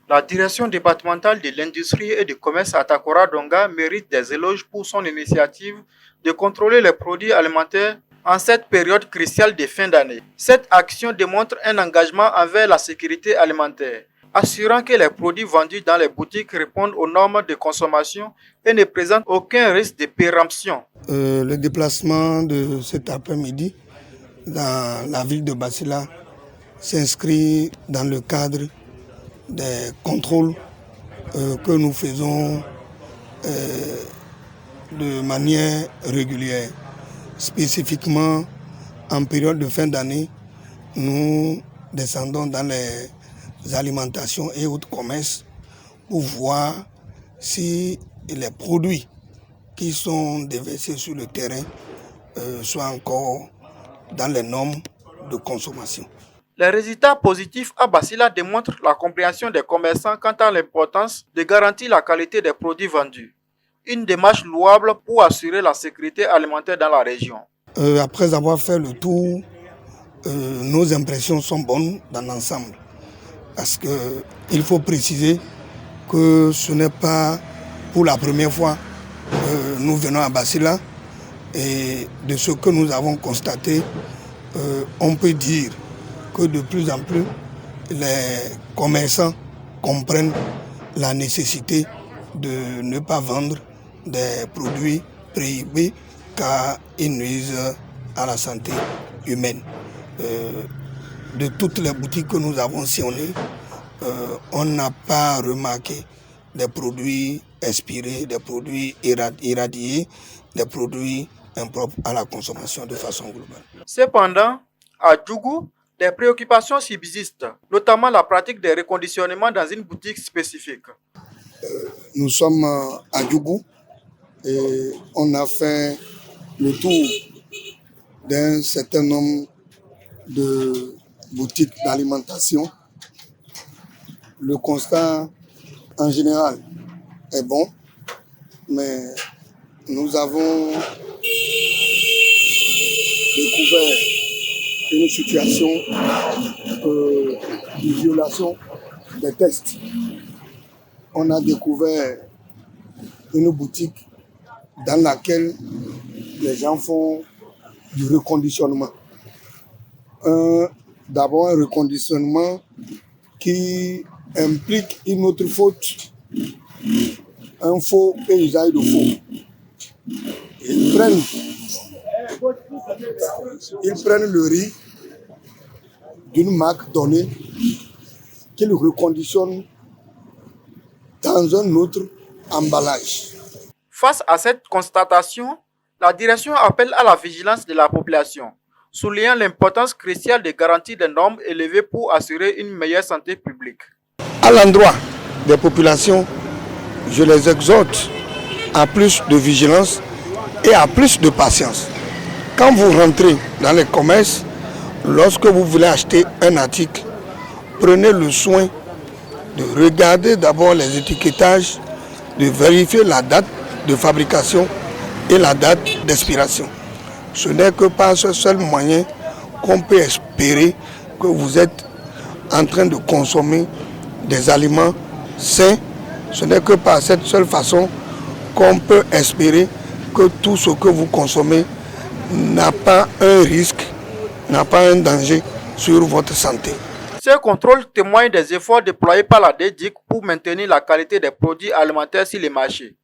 La direction départementale de l'industrie et du commerce à Takora Donga mérite des éloges pour son initiative de contrôler les produits alimentaires en cette période cruciale de fin d'année. Cette action démontre un engagement envers la sécurité alimentaire, assurant que les produits vendus dans les boutiques répondent aux normes de consommation et ne présentent aucun risque de péremption. Le déplacement de cet après-midi dans la ville de Basila s'inscrit dans le cadre des contrôles que nous faisons de manière régulière. Spécifiquement, en période de fin d'année, nous descendons dans les alimentations et autres commerces pour voir si les produits qui sont déversés sur le terrain soient encore dans les normes de consommation. Les résultats positifs à Basila démontrent la compréhension des commerçants quant à l'importance de garantir la qualité des produits vendus. Une démarche louable pour assurer la sécurité alimentaire dans la région. Après avoir fait le tour, nos impressions sont bonnes dans l'ensemble. Parce qu'il faut préciser que ce n'est pas pour la première fois que nous venons à Basila. Et de ce que nous avons constaté, on peut dire que de plus en plus, les commerçants comprennent la nécessité de ne pas vendre des produits prohibés car ils nuisent à la santé humaine. De toutes les boutiques que nous avons sillonnées, on n'a pas remarqué des produits expirés, des produits irradiés, des produits impropres à la consommation de façon globale. Cependant, à Djougou, des préoccupations subsistent, notamment la pratique des reconditionnements dans une boutique spécifique. Nous sommes à Djougou et on a fait le tour d'un certain nombre de boutiques d'alimentation. Le constat en général est bon, mais nous avons découvert une situation de violation des tests. On a découvert une boutique dans laquelle les gens font du reconditionnement. D'abord un reconditionnement qui implique une autre faute, un faux et usage de faux. Ils prennent le riz d'une marque donnée qu'ils reconditionnent dans un autre emballage. Face à cette constatation, la direction appelle à la vigilance de la population, soulignant l'importance cruciale de garantir des normes élevées pour assurer une meilleure santé publique. À l'endroit des populations, je les exhorte à plus de vigilance et à plus de patience. Quand vous rentrez dans les commerces, lorsque vous voulez acheter un article, prenez le soin de regarder d'abord les étiquetages, de vérifier la date de fabrication et la date d'expiration. Ce n'est que par ce seul moyen qu'on peut espérer que vous êtes en train de consommer des aliments sains. Ce n'est que par cette seule façon qu'on peut espérer que tout ce que vous consommez n'a pas un risque, n'a pas un danger sur votre santé. Ce contrôle témoigne des efforts déployés par la DEDIC pour maintenir la qualité des produits alimentaires sur les marchés.